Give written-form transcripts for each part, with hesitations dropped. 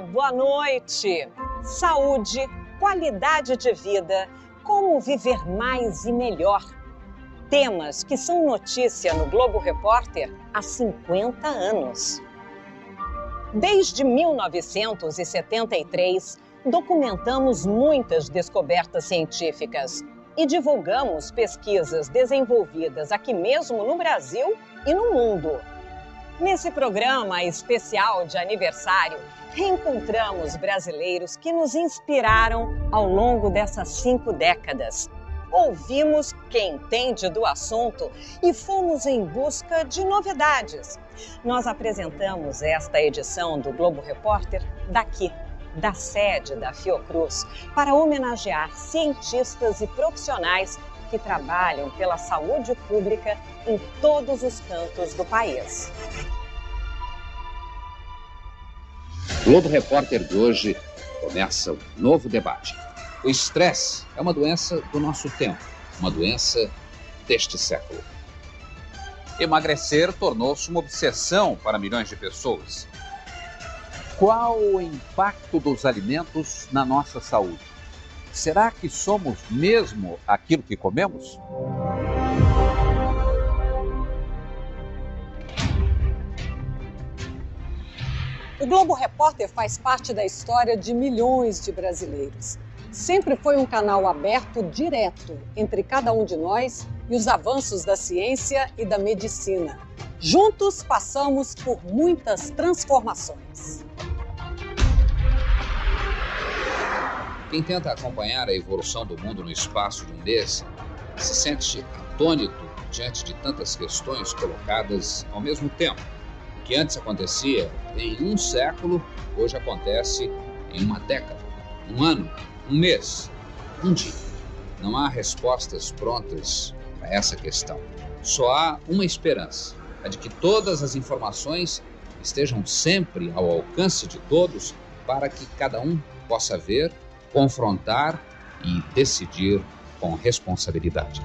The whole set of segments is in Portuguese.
Olá, boa noite. Saúde, qualidade de vida, como viver mais e melhor. Temas que são notícia no Globo Repórter há 50 anos. Desde 1973, documentamos muitas descobertas científicas e divulgamos pesquisas desenvolvidas aqui mesmo no Brasil e no mundo. Nesse programa especial de aniversário, reencontramos brasileiros que nos inspiraram ao longo dessas 5 décadas. Ouvimos quem entende do assunto e fomos em busca de novidades. Nós apresentamos esta edição do Globo Repórter daqui, da sede da Fiocruz, para homenagear cientistas e profissionais que trabalham pela saúde pública em todos os cantos do país. Globo Repórter de hoje começa um novo debate. O estresse é uma doença do nosso tempo, uma doença deste século. Emagrecer tornou-se uma obsessão para milhões de pessoas. Qual o impacto dos alimentos na nossa saúde? Será que somos mesmo aquilo que comemos? O Globo Repórter faz parte da história de milhões de brasileiros. Sempre foi um canal aberto direto entre cada um de nós e os avanços da ciência e da medicina. Juntos passamos por muitas transformações. Quem tenta acompanhar a evolução do mundo no espaço de um mês se sente atônito diante de tantas questões colocadas ao mesmo tempo. O que antes acontecia em um século, hoje acontece em uma década, um ano, um mês, um dia. Não há respostas prontas para essa questão. Só há uma esperança, a de que todas as informações estejam sempre ao alcance de todos para que cada um possa ver, confrontar e decidir com responsabilidade.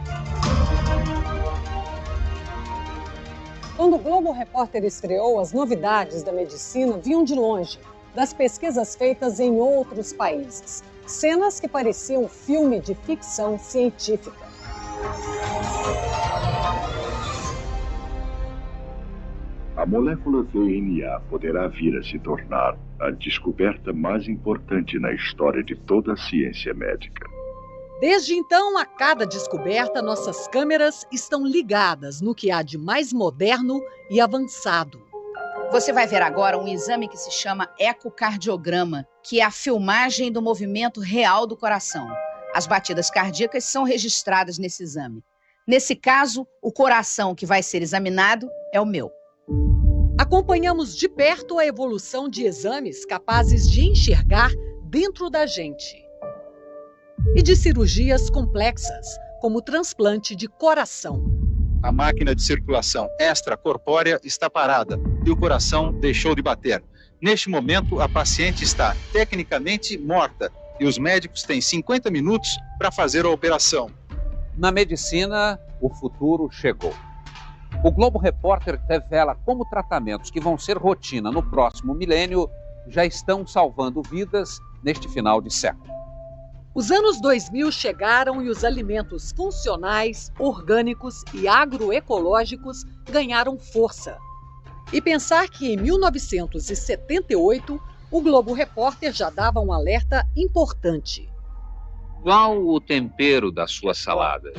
Quando o Globo Repórter estreou, as novidades da medicina vinham de longe, das pesquisas feitas em outros países. Cenas que pareciam um filme de ficção científica. A molécula DNA poderá vir a se tornar a descoberta mais importante na história de toda a ciência médica. Desde então, a cada descoberta, nossas câmeras estão ligadas no que há de mais moderno e avançado. Você vai ver agora um exame que se chama ecocardiograma, que é a filmagem do movimento real do coração. As batidas cardíacas são registradas nesse exame. Nesse caso, o coração que vai ser examinado é o meu. Acompanhamos de perto a evolução de exames capazes de enxergar dentro da gente. E de cirurgias complexas, como o transplante de coração. A máquina de circulação extracorpórea está parada e o coração deixou de bater. Neste momento, a paciente está tecnicamente morta e os médicos têm 50 minutos para fazer a operação. Na medicina, o futuro chegou. O Globo Repórter revela como tratamentos que vão ser rotina no próximo milênio já estão salvando vidas neste final de século. Os anos 2000 chegaram e os alimentos funcionais, orgânicos e agroecológicos ganharam força. E pensar que em 1978 o Globo Repórter já dava um alerta importante. Qual o tempero da sua salada?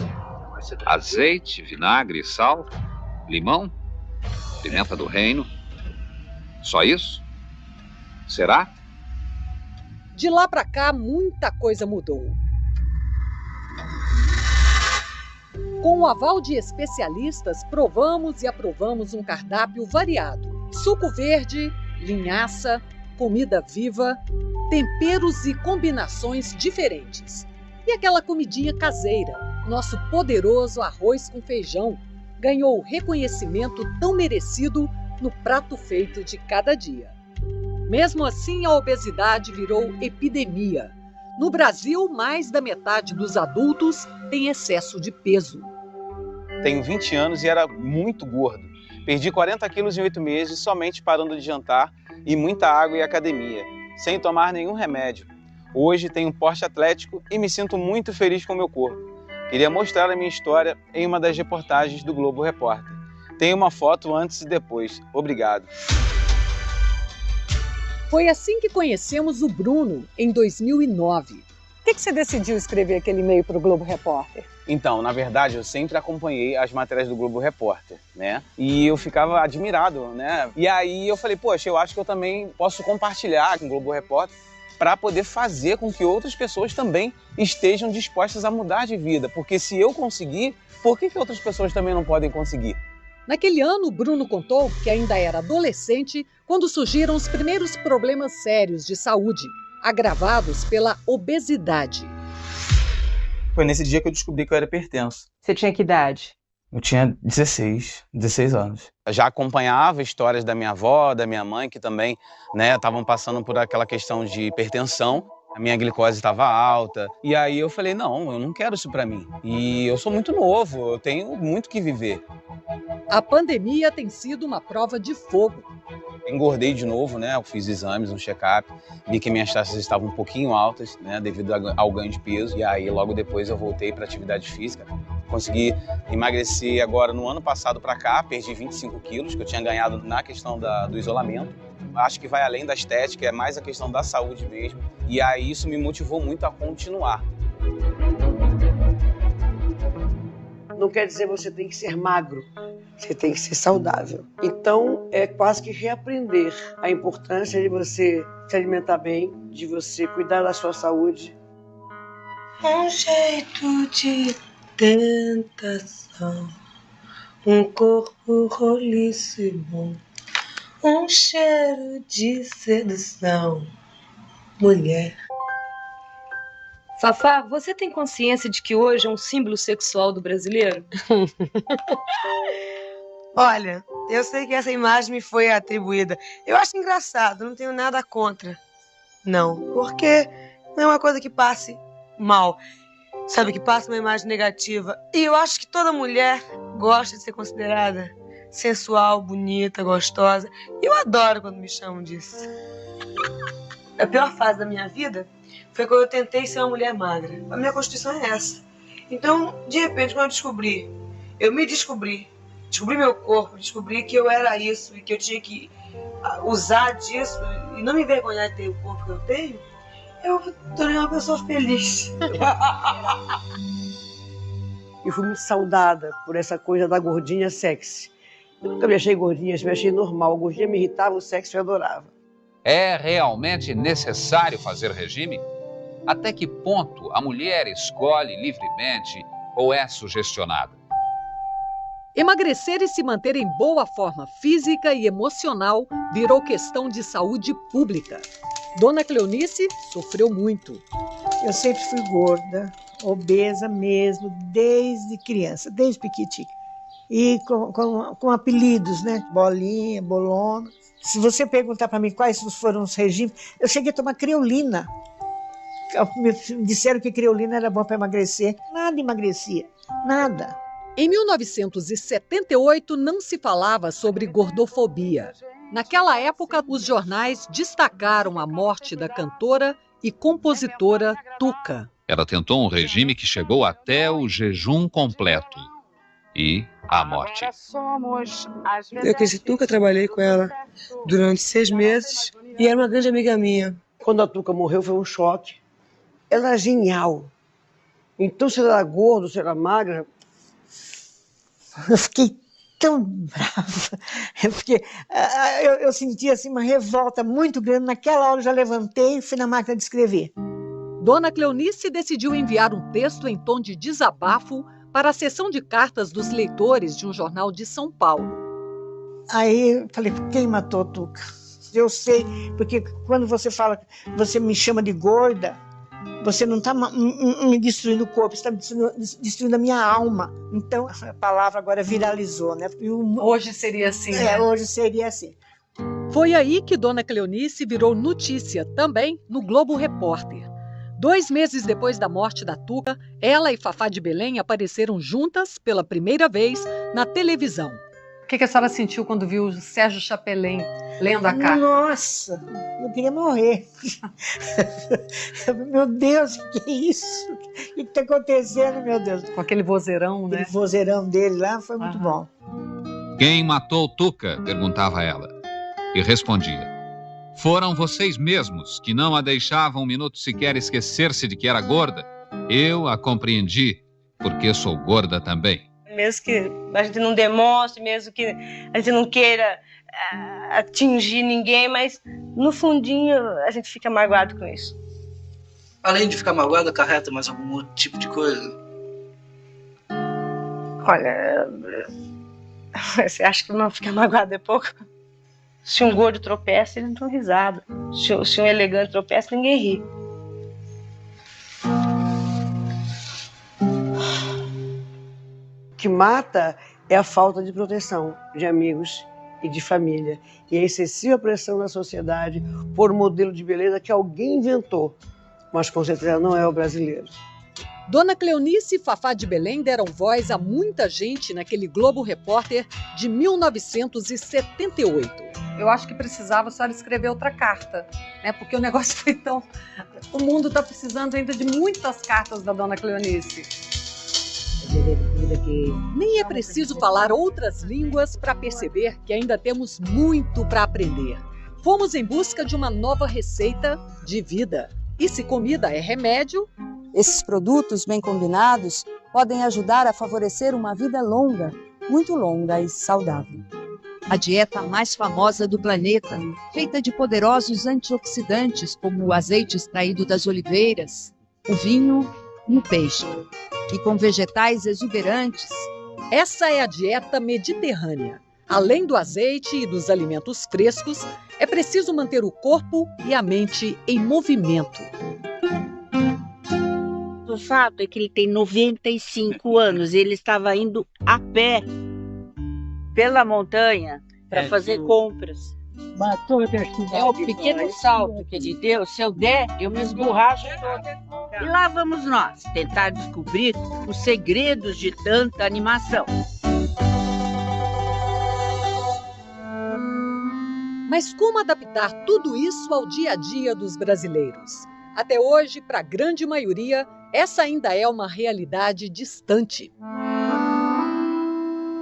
Azeite, vinagre, sal, limão, pimenta do reino? Só isso? Será? De lá para cá, muita coisa mudou. Com o aval de especialistas, provamos e aprovamos um cardápio variado. Suco verde, linhaça, comida viva, temperos e combinações diferentes. E aquela comidinha caseira, nosso poderoso arroz com feijão, ganhou o reconhecimento tão merecido no prato feito de cada dia. Mesmo assim, a obesidade virou epidemia. No Brasil, mais da metade dos adultos tem excesso de peso. Tenho 20 anos e era muito gordo. Perdi 40 quilos em 8 meses somente parando de jantar e muita água e academia. sem tomar nenhum remédio. Hoje tenho um porte atlético e me sinto muito feliz com o meu corpo. Queria mostrar a minha história em uma das reportagens do Globo Repórter. Tem uma foto antes e depois. Obrigado. Foi assim que conhecemos o Bruno, em 2009. Por que você decidiu escrever aquele e-mail para o Globo Repórter? Então, na verdade, eu sempre acompanhei as matérias do Globo Repórter, né? E eu ficava admirado, né? E aí eu falei, poxa, eu acho que eu também posso compartilhar com o Globo Repórter para poder fazer com que outras pessoas também estejam dispostas a mudar de vida. Porque se eu conseguir, por que outras pessoas também não podem conseguir? Naquele ano, Bruno contou que ainda era adolescente quando surgiram os primeiros problemas sérios de saúde, agravados pela obesidade. Foi nesse dia que eu descobri que eu era hipertenso. Você tinha que idade? Eu tinha 16 anos. Eu já acompanhava histórias da minha avó, da minha mãe, que também, né, estavam passando por aquela questão de hipertensão. A minha glicose estava alta. E aí eu falei, não, eu não quero isso para mim. E eu sou muito novo, eu tenho muito que viver. A pandemia tem sido uma prova de fogo. Engordei de novo, né? Eu fiz exames, um check-up, vi que minhas taxas estavam um pouquinho altas, né? Devido ao ganho de peso. E aí logo depois eu voltei para atividade física. Consegui emagrecer agora no ano passado para cá, perdi 25 quilos, que eu tinha ganhado na questão do isolamento. Acho que vai além da estética, é mais a questão da saúde mesmo. E aí isso me motivou muito a continuar. Não quer dizer que você tem que ser magro, você tem que ser saudável. Então, é quase que reaprender a importância de você se alimentar bem, de você cuidar da sua saúde. Um jeito de tentação, um corpo rolíssimo, um cheiro de sedução, mulher. Fafá, você tem consciência de que hoje é um símbolo sexual do brasileiro? Olha, eu sei que essa imagem me foi atribuída. Eu acho engraçado, não tenho nada contra. Não, porque não é uma coisa que passe mal. Sabe, que passa uma imagem negativa. E eu acho que toda mulher gosta de ser considerada sensual, bonita, gostosa. E eu adoro quando me chamam disso. A pior fase da minha vida foi quando eu tentei ser uma mulher magra. A minha constituição é essa. Então, de repente, quando eu me descobri meu corpo, descobri que eu era isso e que eu tinha que usar disso e não me envergonhar de ter o corpo que eu tenho, eu tornei uma pessoa feliz. E fui muito saudada por essa coisa da gordinha sexy. Eu nunca me achei gordinha, me achei normal. A gordinha me irritava, o sexy eu adorava. É realmente necessário fazer regime? Até que ponto a mulher escolhe livremente ou é sugestionada? Emagrecer e se manter em boa forma física e emocional virou questão de saúde pública. Dona Cleonice sofreu muito. Eu sempre fui gorda, obesa mesmo, desde criança, desde piquitico. E com apelidos, né? Bolinha, bolona. Se você perguntar para mim quais foram os regimes, eu cheguei a tomar creolina. Me disseram que creolina era bom para emagrecer. Nada emagrecia, nada. Em 1978 não se falava sobre gordofobia. Naquela época, os jornais destacaram a morte da cantora e compositora Tuca. Ela tentou um regime que chegou até o jejum completo e a morte. Eu conheci Tuca, trabalhei com ela durante 6 meses e era uma grande amiga minha. Quando a Tuca morreu foi um choque. Ela era genial. Então, se ela era gorda, se ela era magra, eu fiquei tão brava, porque eu senti assim, uma revolta muito grande. Naquela hora eu já levantei e fui na máquina de escrever. Dona Cleonice decidiu enviar um texto em tom de desabafo para a seção de cartas dos leitores de um jornal de São Paulo. Aí eu falei, quem matou a Tuca? Eu sei, porque quando você fala, você me chama de gorda, você não está me destruindo o corpo, você está destruindo a minha alma. Então, a palavra agora viralizou, né? Hoje seria assim, né? Hoje seria assim. Foi aí que Dona Cleonice virou notícia, também no Globo Repórter. 2 meses depois da morte da Tuca, ela e Fafá de Belém apareceram juntas pela primeira vez na televisão. O que a senhora sentiu quando viu o Sérgio Chapelain lendo a carta? Nossa, eu queria morrer. Meu Deus, o que é isso? O que está acontecendo, meu Deus? Com aquele vozeirão, né? Aquele vozeirão dele lá foi muito bom. Quem matou Tuca? Perguntava ela. E respondia: foram vocês mesmos que não a deixavam um minuto sequer esquecer-se de que era gorda. Eu a compreendi, porque sou gorda também. Mesmo que a gente não demonstre, mesmo que a gente não queira atingir ninguém, mas no fundinho a gente fica magoado com isso. Além de ficar magoado, acarreta mais algum outro tipo de coisa? Olha, você acha que não ficar magoado é pouco? Se um gordo tropeça, eles não dão risada. Se um elegante tropeça, ninguém ri. O que mata é a falta de proteção de amigos e de família. E a excessiva pressão da sociedade por um modelo de beleza que alguém inventou, mas com certeza não é o brasileiro. Dona Cleonice e Fafá de Belém deram voz a muita gente naquele Globo Repórter de 1978. Eu acho que precisava a senhora escrever outra carta, né? Porque o negócio foi tão... O mundo está precisando ainda de muitas cartas da Dona Cleonice. Nem é preciso falar outras línguas para perceber que ainda temos muito para aprender. Fomos em busca de uma nova receita de vida. E se comida é remédio... Esses produtos bem combinados podem ajudar a favorecer uma vida longa, muito longa e saudável. A dieta mais famosa do planeta, feita de poderosos antioxidantes como o azeite extraído das oliveiras, o vinho e o peixe, e com vegetais exuberantes. Essa é a dieta mediterrânea. Além do azeite e dos alimentos frescos, é preciso manter o corpo e a mente em movimento. O fato é que ele tem 95 anos e ele estava indo a pé pela montanha para fazer compras. É o pequeno salto que ele deu. Se eu der, eu me esborracho toda. E lá vamos nós, tentar descobrir os segredos de tanta animação. Mas como adaptar tudo isso ao dia a dia dos brasileiros? Até hoje, para a grande maioria, essa ainda é uma realidade distante.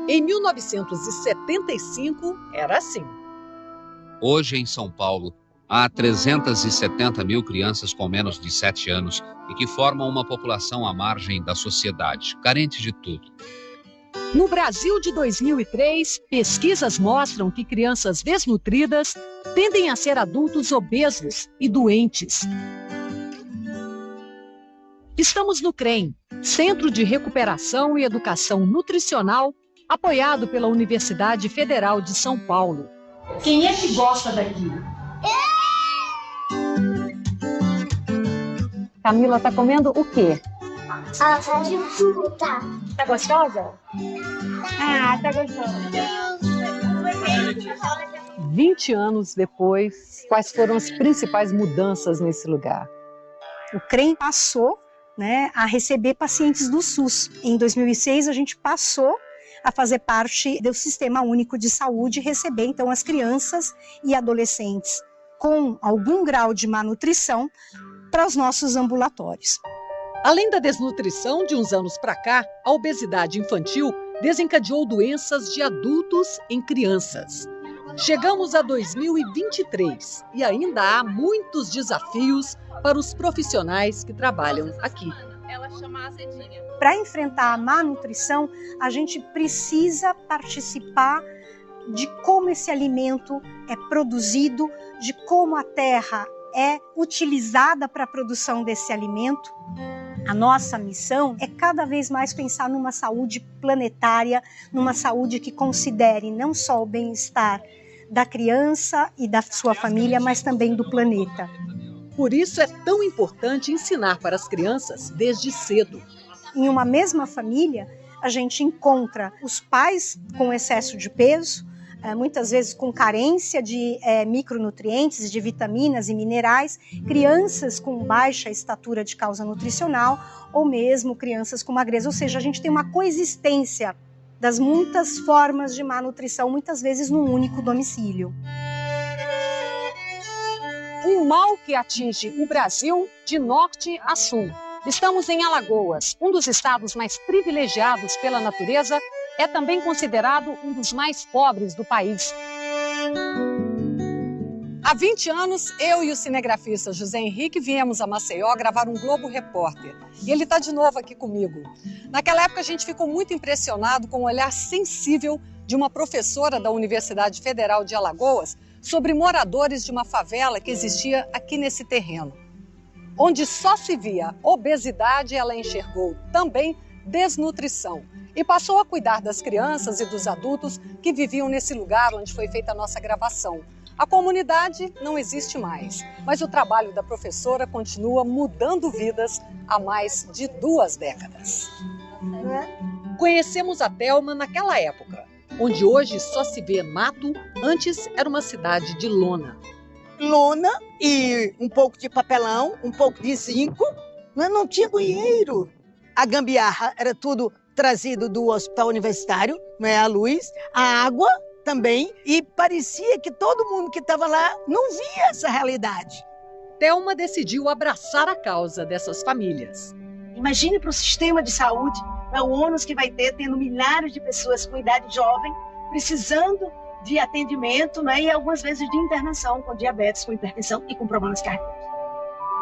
Em 1975, era assim. Hoje, em São Paulo, há 370 mil crianças com menos de 7 anos e que formam uma população à margem da sociedade, carente de tudo. No Brasil de 2003, pesquisas mostram que crianças desnutridas tendem a ser adultos obesos e doentes. Estamos no CREM, Centro de Recuperação e Educação Nutricional, apoiado pela Universidade Federal de São Paulo. Quem é que gosta daqui? Camila tá comendo o quê? Salsa de fruta. Tá gostosa? Ah, tá gostosa. 20 anos depois, quais foram as principais mudanças nesse lugar? O CREM passou, né, a receber pacientes do SUS. Em 2006, a gente passou a fazer parte do Sistema Único de Saúde, receber então as crianças e adolescentes com algum grau de malnutrição para os nossos ambulatórios. Além da desnutrição, de uns anos para cá, a obesidade infantil desencadeou doenças de adultos em crianças. Chegamos a 2023 e ainda há muitos desafios para os profissionais que trabalham aqui. Para enfrentar a má nutrição, a gente precisa participar de como esse alimento é produzido, de como a terra é utilizada para a produção desse alimento. A nossa missão é cada vez mais pensar numa saúde planetária, numa saúde que considere não só o bem-estar da criança e da sua família, mas também do planeta. Por isso é tão importante ensinar para as crianças desde cedo. Em uma mesma família, a gente encontra os pais com excesso de peso, muitas vezes com carência de micronutrientes, de vitaminas e minerais, crianças com baixa estatura de causa nutricional ou mesmo crianças com magreza. Ou seja, a gente tem uma coexistência das muitas formas de má nutrição, muitas vezes num único domicílio. Um mal que atinge o Brasil de norte a sul. Estamos em Alagoas, um dos estados mais privilegiados pela natureza, é também considerado um dos mais pobres do país. Há 20 anos, eu e o cinegrafista José Henrique viemos a Maceió gravar um Globo Repórter. E ele está de novo aqui comigo. Naquela época, a gente ficou muito impressionado com o olhar sensível de uma professora da Universidade Federal de Alagoas sobre moradores de uma favela que existia aqui nesse terreno. Onde só se via obesidade, ela enxergou também desnutrição. E passou a cuidar das crianças e dos adultos que viviam nesse lugar onde foi feita a nossa gravação. A comunidade não existe mais, mas o trabalho da professora continua mudando vidas há mais de 2 décadas. Conhecemos a Thelma naquela época, onde hoje só se vê mato, antes era uma cidade de lona. Lona e um pouco de papelão, um pouco de zinco, mas não tinha banheiro. A gambiarra era tudo trazido do hospital universitário, a luz, a água também, e parecia que todo mundo que estava lá não via essa realidade. Thelma decidiu abraçar a causa dessas famílias. Imagine para o sistema de saúde, o ônus que vai ter, tendo milhares de pessoas com idade jovem, precisando de atendimento, e algumas vezes de internação, com diabetes, com hipertensão e com problemas cardíacos.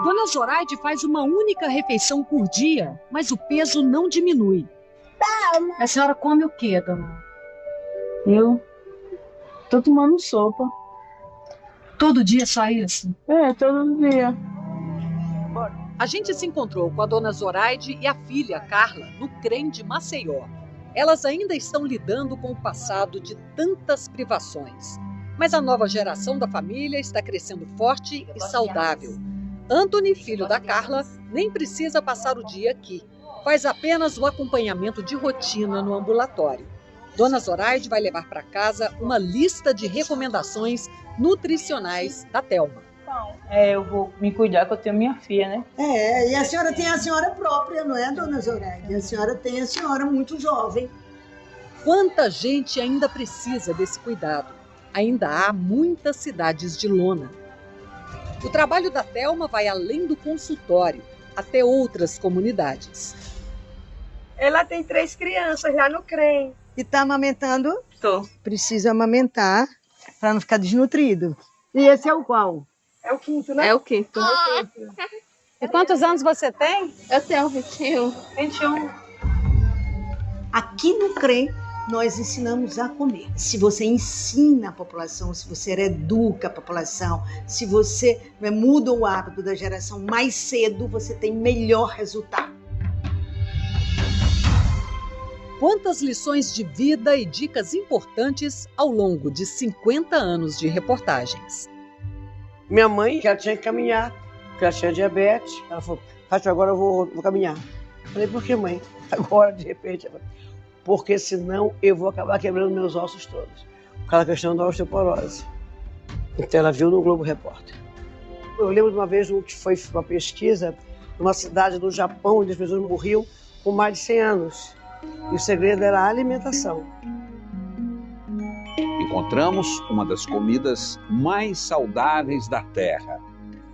Dona Zoraide faz uma única refeição por dia, mas o peso não diminui. A senhora come o quê, dona? Eu tô tomando sopa. Todo dia só isso? Todo dia. A gente se encontrou com a dona Zoraide e a filha, Carla, no CREM de Maceió. Elas ainda estão lidando com o passado de tantas privações. Mas a nova geração da família está crescendo forte e saudável. Anthony, filho da Carla, nem precisa passar o dia aqui. Faz apenas o acompanhamento de rotina no ambulatório. Dona Zoraide vai levar para casa uma lista de recomendações nutricionais da Thelma. Eu vou me cuidar que eu tenho minha filha, né? E a senhora tem a senhora própria, não é, dona Zoraide? A senhora tem a senhora muito jovem. Quanta gente ainda precisa desse cuidado? Ainda há muitas cidades de lona. O trabalho da Thelma vai além do consultório, até outras comunidades. Ela tem 3 crianças lá no CREM. E tá amamentando? Tô. Precisa amamentar para não ficar desnutrido. E esse é o qual? É o 5º, né? É o 5º. E quantos anos você tem? Eu tenho 21. 21. Aqui no CREM, nós ensinamos a comer. Se você ensina a população, se você educa a população, se você muda o hábito da geração mais cedo, você tem melhor resultado. Quantas lições de vida e dicas importantes ao longo de 50 anos de reportagens. Minha mãe já tinha que caminhar, porque ela tinha diabetes. Ela falou, Fátima, agora eu vou caminhar. Eu falei, por que, mãe? Agora, de repente, ela... porque senão eu vou acabar quebrando meus ossos todos. Por causa da questão da osteoporose. Então ela viu no Globo Repórter. Eu lembro de uma vez que foi uma pesquisa numa cidade do Japão, onde as pessoas morriam com mais de 100 anos. E o segredo era a alimentação. Encontramos uma das comidas mais saudáveis da terra.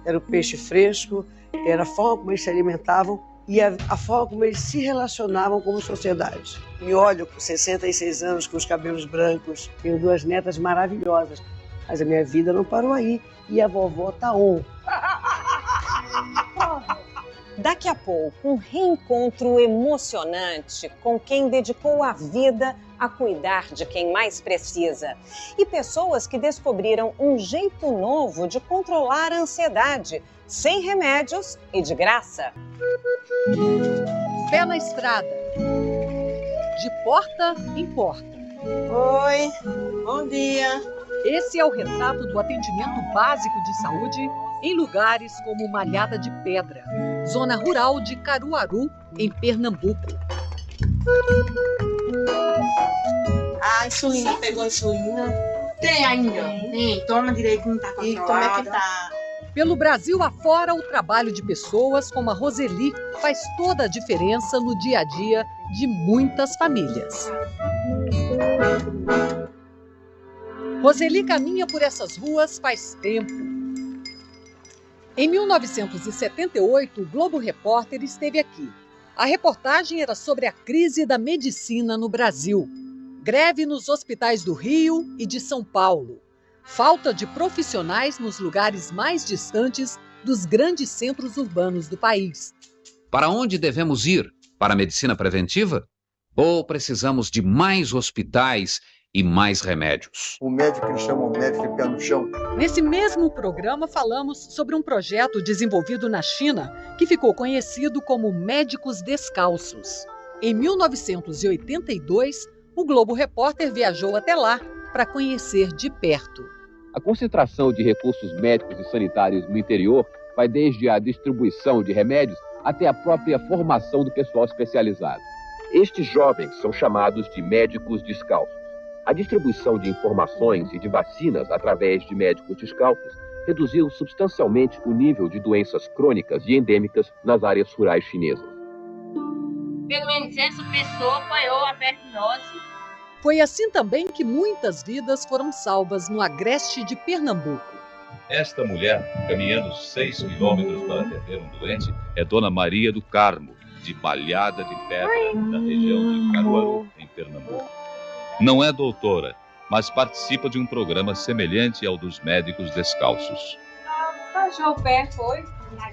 Era o peixe fresco, era a forma como eles se alimentavam e a forma como eles se relacionavam como sociedade. Me olho com 66 anos, com os cabelos brancos, tenho 2 netas maravilhosas, mas a minha vida não parou aí e a vovó tá on. Daqui a pouco, um reencontro emocionante com quem dedicou a vida a cuidar de quem mais precisa. E pessoas que descobriram um jeito novo de controlar a ansiedade, sem remédios e de graça. Pé na estrada, de porta em porta. Oi, bom dia. Esse é o retrato do atendimento básico de saúde em lugares como Malhada de Pedra, zona rural de Caruaru, em Pernambuco. A insulina, pegou a insulina? Tem ainda. Tem, toma direito, não tá controlada. E como é que tá? Pelo Brasil afora, o trabalho de pessoas como a Roseli faz toda a diferença no dia a dia de muitas famílias. Roseli caminha por essas ruas faz tempo. Em 1978, o Globo Repórter esteve aqui. A reportagem era sobre a crise da medicina no Brasil. Greve nos hospitais do Rio e de São Paulo. Falta de profissionais nos lugares mais distantes dos grandes centros urbanos do país. Para onde devemos ir? Para a medicina preventiva? Ou precisamos de mais hospitais e mais remédios? O médico que eles chamam médico de pé no chão. Nesse mesmo programa falamos sobre um projeto desenvolvido na China que ficou conhecido como Médicos Descalços. Em 1982, o Globo Repórter viajou até lá para conhecer de perto. A concentração de recursos médicos e sanitários no interior vai desde a distribuição de remédios até a própria formação do pessoal especializado. Estes jovens são chamados de médicos descalços. A distribuição de informações e de vacinas através de médicos descalços reduziu substancialmente o nível de doenças crônicas e endêmicas nas áreas rurais chinesas. Pelo menos essa pessoa apanhou a verminose. Foi assim também que muitas vidas foram salvas no agreste de Pernambuco. Esta mulher, caminhando 6 quilômetros para atender um doente, é Dona Maria do Carmo, de Malhada de Pedra, na região de Caruaru, em Pernambuco. Não é doutora, mas participa de um programa semelhante ao dos médicos descalços. Rachou o pé, foi?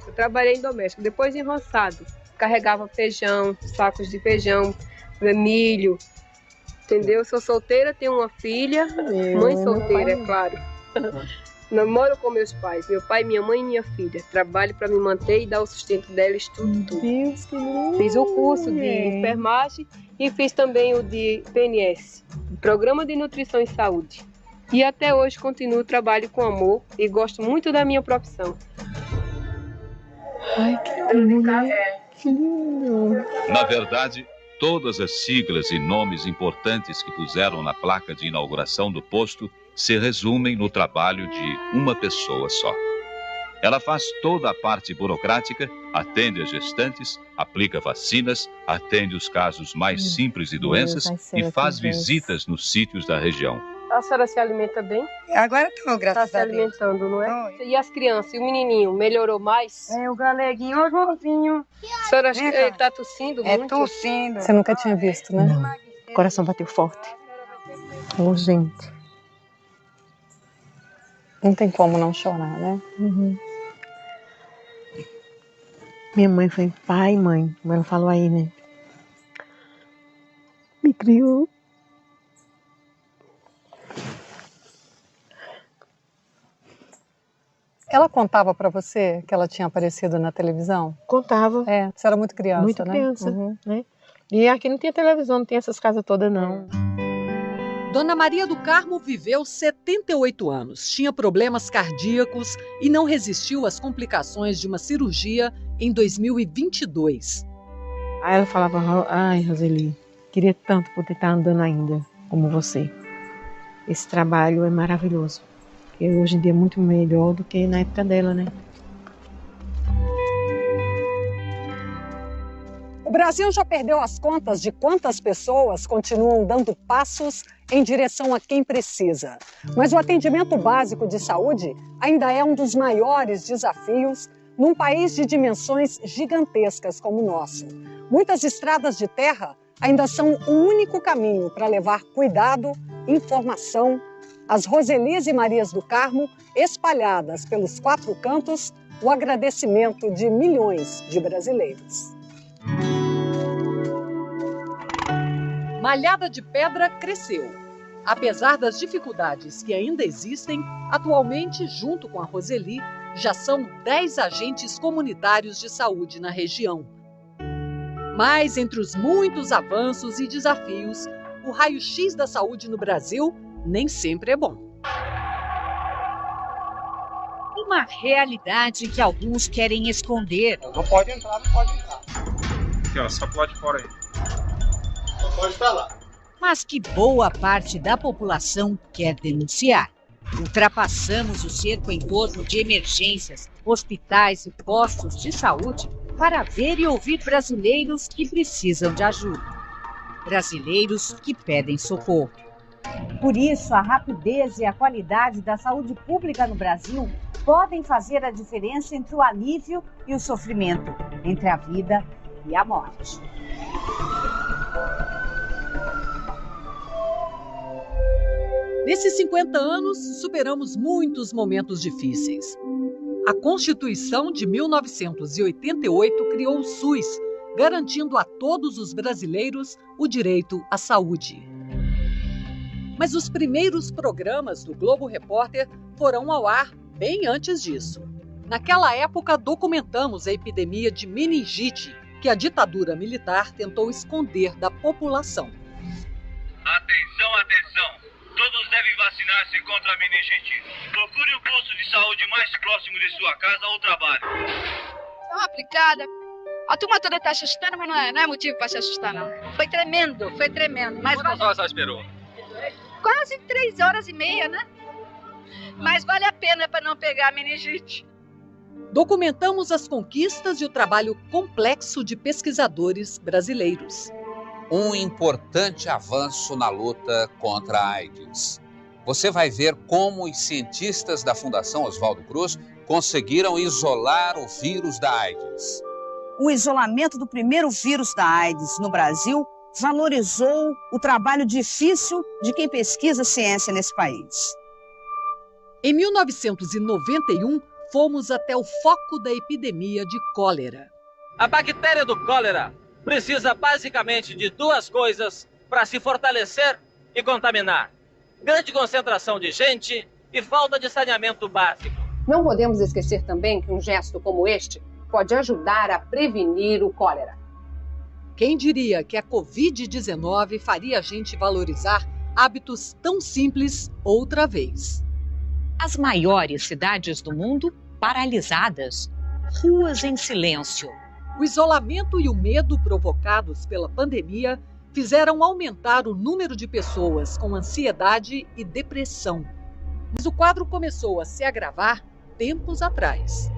Eu trabalhei em doméstico, depois em roçado. Carregava feijão, sacos de feijão, milho, entendeu? Eu sou solteira, tenho uma filha, mãe solteira, é claro. Não moro com meus pais, meu pai, minha mãe e minha filha. Trabalho para me manter e dar o sustento dela, estudo tudo. Deus, que lindo. Fiz o curso de enfermagem e fiz também o de PNS, Programa de Nutrição e Saúde. E até hoje continuo trabalho com amor e gosto muito da minha profissão. Ai, que lindo. Que lindo. Na verdade, todas as siglas e nomes importantes que puseram na placa de inauguração do posto se resumem no trabalho de uma pessoa só. Ela faz toda a parte burocrática, atende as gestantes, aplica vacinas, atende os casos mais simples de doenças e faz visitas nos sítios da região. A senhora se alimenta bem? Agora estou, graças a Deus. Está se alimentando, não é? E as crianças, e o menininho, melhorou mais? É, o galeguinho, o Joãozinho. A senhora acha que ele está tossindo muito? É, tossindo. Você nunca tinha visto, né? Não. O coração bateu forte. Oh, gente. Não tem como não chorar, né? Uhum. Minha mãe foi pai e mãe, como ela falou aí, né? Me criou. Ela contava pra você que ela tinha aparecido na televisão? Contava. É, você era muito criança, muito né? Criança, né? E aqui não tinha televisão, não tinha essas casas todas, não. Dona Maria do Carmo viveu 78 anos, tinha problemas cardíacos e não resistiu às complicações de uma cirurgia em 2022. Aí ela falava, ai, Roseli, queria tanto poder estar andando ainda, como você. Esse trabalho é maravilhoso. E hoje em dia é muito melhor do que na época dela, né? O Brasil já perdeu as contas de quantas pessoas continuam dando passos em direção a quem precisa. Mas o atendimento básico de saúde ainda é um dos maiores desafios num país de dimensões gigantescas como o nosso. Muitas estradas de terra ainda são o único caminho para levar cuidado, informação, as Roselis e Marias do Carmo espalhadas pelos 4 cantos, o agradecimento de milhões de brasileiros. Malhada de Pedra cresceu. Apesar das dificuldades que ainda existem, atualmente, junto com a Roseli, já são 10 agentes comunitários de saúde na região. Mas, entre os muitos avanços e desafios, o raio-x da saúde no Brasil nem sempre é bom. Uma realidade que alguns querem esconder. Não pode entrar, não pode entrar. Aqui, ó, só pode fora aí. Não pode estar lá. Mas que boa parte da população quer denunciar. Ultrapassamos o cerco em torno de emergências, hospitais e postos de saúde para ver e ouvir brasileiros que precisam de ajuda. brasileiros que pedem socorro. Por isso, a rapidez e a qualidade da saúde pública no Brasil podem fazer a diferença entre o alívio e o sofrimento, entre a vida e a morte. Nesses 50 anos, superamos muitos momentos difíceis. A Constituição de 1988 criou o SUS, garantindo a todos os brasileiros o direito à saúde. Mas os primeiros programas do Globo Repórter foram ao ar bem antes disso. Naquela época, documentamos a epidemia de meningite que a ditadura militar tentou esconder da população. Atenção, atenção! Todos devem vacinar-se contra a meningite. Procure o posto de saúde mais próximo de sua casa ou trabalho. Dá uma aplicada. A turma toda está assustando, mas não é motivo para se assustar, não. Foi tremendo. Mas quantas horas você esperou? Quase 3 horas e meia, né? Mas vale a pena para não pegar a meningite. Documentamos as conquistas e o trabalho complexo de pesquisadores brasileiros. Um importante avanço na luta contra a AIDS. Você vai ver como os cientistas da Fundação Oswaldo Cruz conseguiram isolar o vírus da AIDS. O isolamento do primeiro vírus da AIDS no Brasil valorizou o trabalho difícil de quem pesquisa ciência nesse país. Em 1991, fomos até o foco da epidemia de cólera. A bactéria do cólera precisa basicamente de 2 coisas para se fortalecer e contaminar: grande concentração de gente e falta de saneamento básico. Não podemos esquecer também que um gesto como este pode ajudar a prevenir o cólera. Quem diria que a Covid-19 faria a gente valorizar hábitos tão simples outra vez? As maiores cidades do mundo paralisadas, ruas em silêncio. O isolamento e o medo provocados pela pandemia fizeram aumentar o número de pessoas com ansiedade e depressão. Mas o quadro começou a se agravar tempos atrás.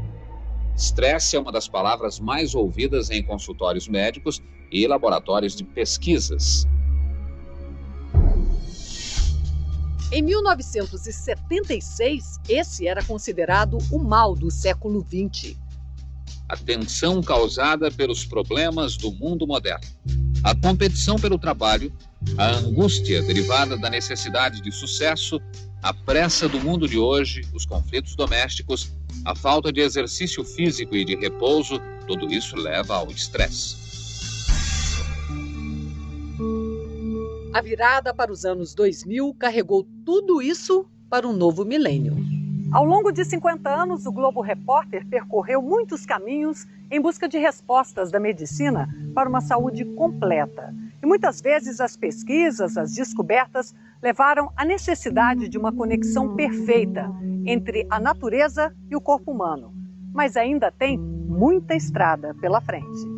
Estresse é uma das palavras mais ouvidas em consultórios médicos e laboratórios de pesquisas. Em 1976, esse era considerado o mal do século XX. A tensão causada pelos problemas do mundo moderno, a competição pelo trabalho, a angústia derivada da necessidade de sucesso, a pressa do mundo de hoje, os conflitos domésticos, a falta de exercício físico e de repouso, tudo isso leva ao estresse. A virada para os anos 2000 carregou tudo isso para um novo milênio. Ao longo de 50 anos, o Globo Repórter percorreu muitos caminhos em busca de respostas da medicina para uma saúde completa. E muitas vezes as pesquisas, as descobertas, levaram à necessidade de uma conexão perfeita entre a natureza e o corpo humano. Mas ainda tem muita estrada pela frente.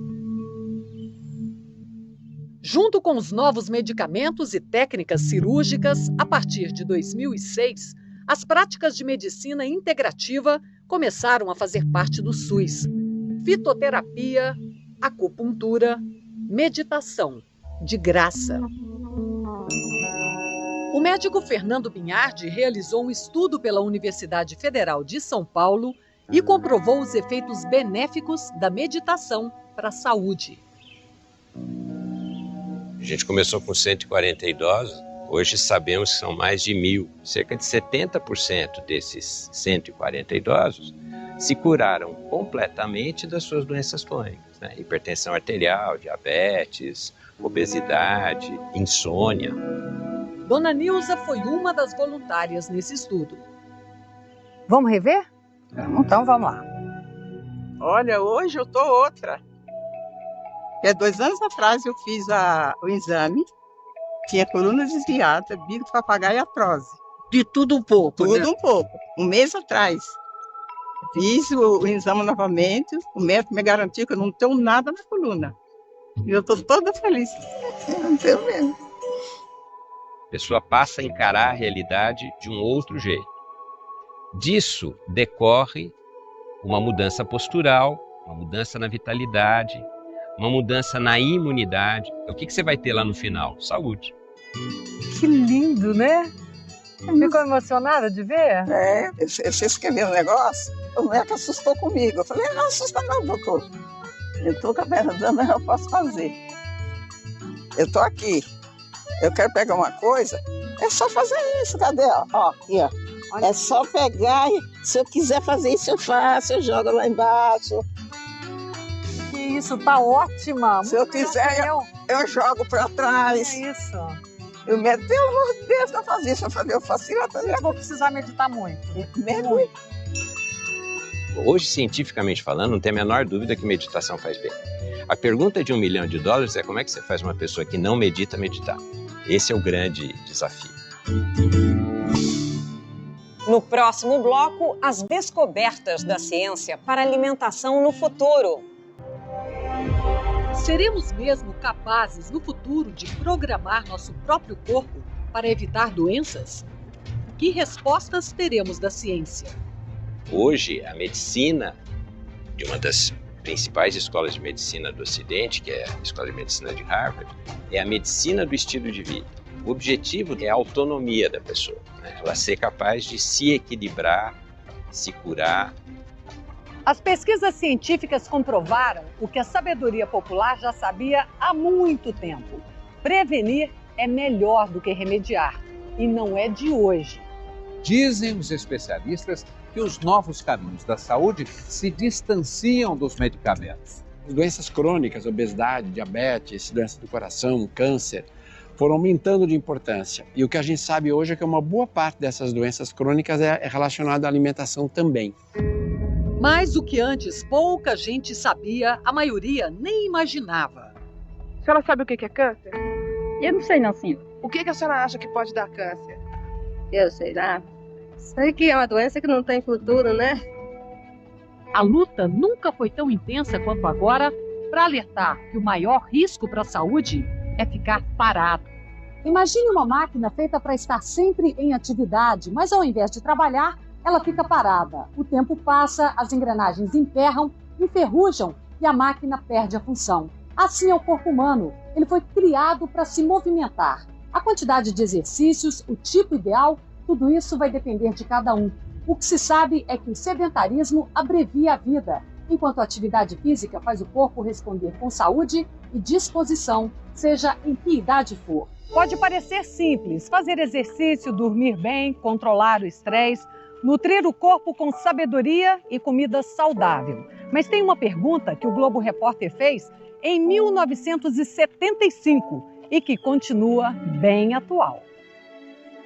Junto com os novos medicamentos e técnicas cirúrgicas, a partir de 2006, as práticas de medicina integrativa começaram a fazer parte do SUS. Fitoterapia, acupuntura, meditação, de graça. O médico Fernando Binhardi realizou um estudo pela Universidade Federal de São Paulo e comprovou os efeitos benéficos da meditação para a saúde. A gente começou com 140 idosos, hoje sabemos que são mais de 1.000. Cerca de 70% desses 140 idosos se curaram completamente das suas doenças crônicas, né? Hipertensão arterial, diabetes, obesidade, insônia. Dona Nilza foi uma das voluntárias nesse estudo. Vamos rever? Então vamos lá. Olha, hoje eu tô outra. 2 anos atrás eu fiz o exame, tinha coluna desviada, bico, papagaio e artrose. De tudo um pouco, Tudo né? um pouco. 1 mês atrás. Fiz o exame novamente, o médico me garantiu que eu não tenho nada na coluna. E eu estou toda feliz. Não tenho mesmo. A pessoa passa a encarar a realidade de um outro jeito. Disso decorre uma mudança postural, uma mudança na vitalidade, uma mudança na imunidade. O que você vai ter lá no final? Saúde. Que lindo, né? Ficou emocionada de ver? É, eu escrevi um negócio, o moleque assustou comigo. Eu falei, não assusta não, doutor. Eu estou com a perna dando, eu posso fazer. Eu estou aqui. Eu quero pegar uma coisa, é só fazer isso, cadê? Ó, aqui, ó. É só pegar e se eu quiser fazer isso, eu faço, eu jogo lá embaixo. Que isso, tá ótima. Se eu quiser, eu jogo para trás. É isso. Eu meto, pelo amor de Deus, eu faço isso. Eu falei, eu faço isso. Eu vou precisar meditar muito. Muito. Hoje, cientificamente falando, não tem a menor dúvida que meditação faz bem. A pergunta de $1 milhão é como é que você faz uma pessoa que não medita meditar? Esse é o grande desafio. No próximo bloco, as descobertas da ciência para alimentação no futuro. Seremos mesmo capazes no futuro de programar nosso próprio corpo para evitar doenças? Que respostas teremos da ciência? Hoje, a medicina de uma das principais escolas de medicina do Ocidente, que é a Escola de Medicina de Harvard, é a medicina do estilo de vida. O objetivo é a autonomia da pessoa, né? Ela ser capaz de se equilibrar, se curar. As pesquisas científicas comprovaram o que a sabedoria popular já sabia há muito tempo. Prevenir é melhor do que remediar, e não é de hoje. Dizem os especialistas que os novos caminhos da saúde se distanciam dos medicamentos. As doenças crônicas, obesidade, diabetes, doenças do coração, câncer, foram aumentando de importância. E o que a gente sabe hoje é que uma boa parte dessas doenças crônicas é relacionada à alimentação também. Mas o que antes pouca gente sabia, a maioria nem imaginava. A senhora sabe o que é câncer? Eu não sei não, sim. O que a senhora acha que pode dar câncer? Eu sei lá. Sei que é uma doença que não tem futuro, né? A luta nunca foi tão intensa quanto agora para alertar que o maior risco para a saúde é ficar parado. Imagine uma máquina feita para estar sempre em atividade, mas ao invés de trabalhar, ela fica parada. O tempo passa, as engrenagens emperram, enferrujam e a máquina perde a função. Assim é o corpo humano. Ele foi criado para se movimentar. A quantidade de exercícios, o tipo ideal, tudo isso vai depender de cada um. O que se sabe é que o sedentarismo abrevia a vida, enquanto a atividade física faz o corpo responder com saúde e disposição, seja em que idade for. Pode parecer simples, fazer exercício, dormir bem, controlar o estresse, nutrir o corpo com sabedoria e comida saudável. Mas tem uma pergunta que o Globo Repórter fez em 1975 e que continua bem atual.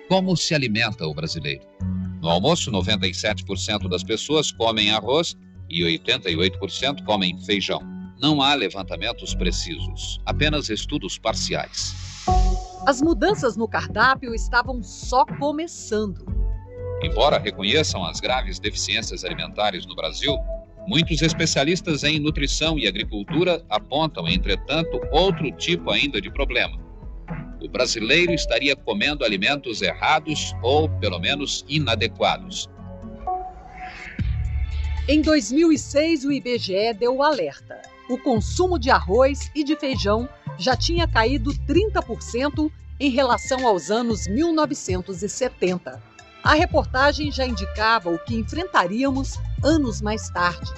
Como se alimenta o brasileiro? No almoço, 97% das pessoas comem arroz e 88% comem feijão. Não há levantamentos precisos, apenas estudos parciais. As mudanças no cardápio estavam só começando. Embora reconheçam as graves deficiências alimentares no Brasil, muitos especialistas em nutrição e agricultura apontam, entretanto, outro tipo ainda de problema. O brasileiro estaria comendo alimentos errados ou, pelo menos, inadequados. Em 2006, o IBGE deu o alerta. O consumo de arroz e de feijão já tinha caído 30% em relação aos anos 1970. A reportagem já indicava o que enfrentaríamos anos mais tarde.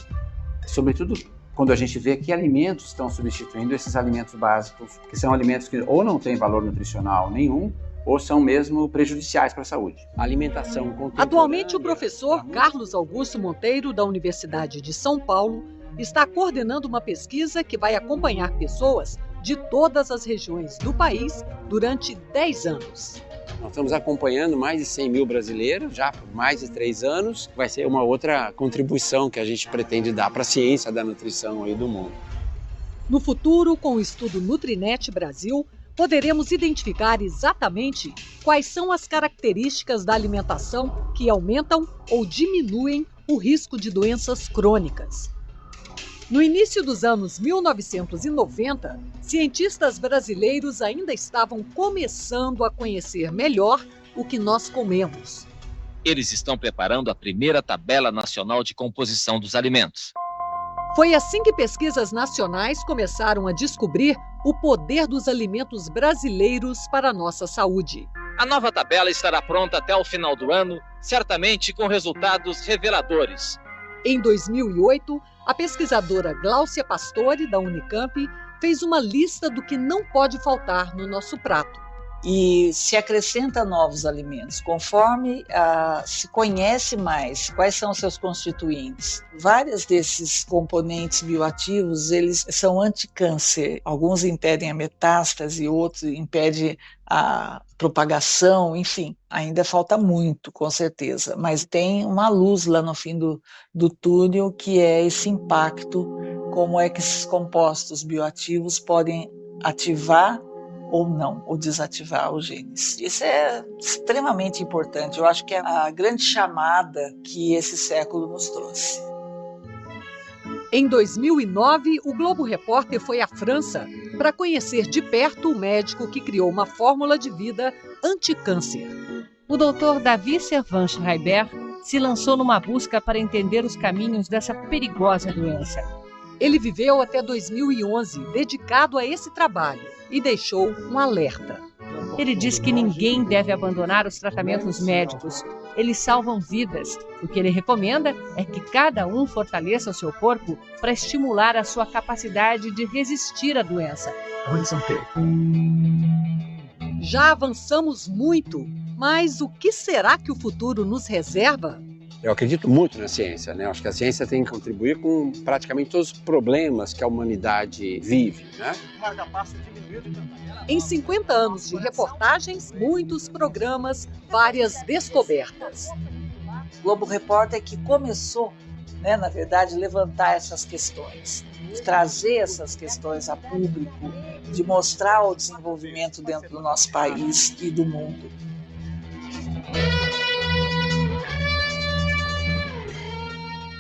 Sobretudo quando a gente vê que alimentos estão substituindo esses alimentos básicos, que são alimentos que ou não têm valor nutricional nenhum, ou são mesmo prejudiciais para a saúde. A alimentação contemporânea... Atualmente, o professor Carlos Augusto Monteiro, da Universidade de São Paulo, está coordenando uma pesquisa que vai acompanhar pessoas de todas as regiões do país durante 10 anos. Nós estamos acompanhando mais de 100 mil brasileiros já por mais de 3 anos. Vai ser uma outra contribuição que a gente pretende dar para a ciência da nutrição aí do mundo. No futuro, com o estudo Nutrinet Brasil, poderemos identificar exatamente quais são as características da alimentação que aumentam ou diminuem o risco de doenças crônicas. No início dos anos 1990, cientistas brasileiros ainda estavam começando a conhecer melhor o que nós comemos. Eles estão preparando a primeira tabela nacional de composição dos alimentos. Foi assim que pesquisas nacionais começaram a descobrir o poder dos alimentos brasileiros para a nossa saúde. A nova tabela estará pronta até o final do ano, certamente com resultados reveladores. Em 2008, a pesquisadora Gláucia Pastore, da Unicamp, fez uma lista do que não pode faltar no nosso prato. E se acrescenta novos alimentos, conforme se conhece mais quais são os seus constituintes. Vários desses componentes bioativos, eles são anticâncer. Alguns impedem a metástase, outros impedem a propagação, enfim. Ainda falta muito, com certeza, mas tem uma luz lá no fim do túnel, que é esse impacto, como é que esses compostos bioativos podem ativar ou não, ou desativar os genes. Isso é extremamente importante. Eu acho que é a grande chamada que esse século nos trouxe. Em 2009, o Globo Repórter foi à França para conhecer de perto o médico que criou uma fórmula de vida anticâncer. O Dr. David Servan-Schreiber se lançou numa busca para entender os caminhos dessa perigosa doença. Ele viveu até 2011 dedicado a esse trabalho e deixou um alerta. Ele diz que ninguém deve abandonar os tratamentos médicos. Eles salvam vidas. O que ele recomenda é que cada um fortaleça o seu corpo para estimular a sua capacidade de resistir à doença. Já avançamos muito, mas o que será que o futuro nos reserva? Eu acredito muito na ciência, né? Acho que a ciência tem que contribuir com praticamente todos os problemas que a humanidade vive, né? Em 50 anos de reportagens, muitos programas, várias descobertas. O Globo Repórter que começou, né, na verdade, levantar essas questões, de trazer essas questões a público, de mostrar o desenvolvimento dentro do nosso país e do mundo.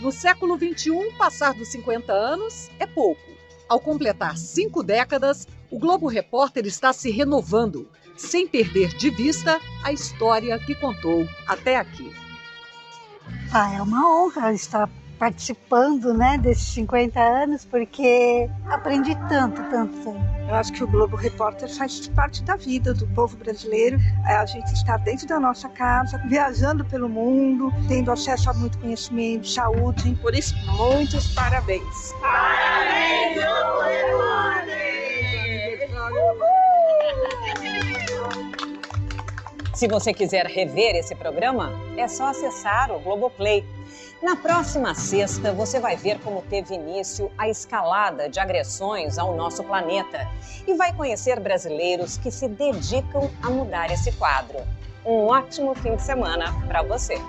No século XXI, passar dos 50 anos é pouco. Ao completar 5 décadas, o Globo Repórter está se renovando, sem perder de vista a história que contou até aqui. É uma honra estar participando, né, desses 50 anos, porque aprendi tanto. Eu acho que o Globo Repórter faz parte da vida do povo brasileiro. A gente está dentro da nossa casa, viajando pelo mundo, tendo acesso a muito conhecimento, saúde. Por isso, muitos parabéns. Parabéns, Globo Se você quiser rever esse programa, é só acessar o Globoplay. Na próxima sexta, você vai ver como teve início a escalada de agressões ao nosso planeta e vai conhecer brasileiros que se dedicam a mudar esse quadro. Um ótimo fim de semana para você.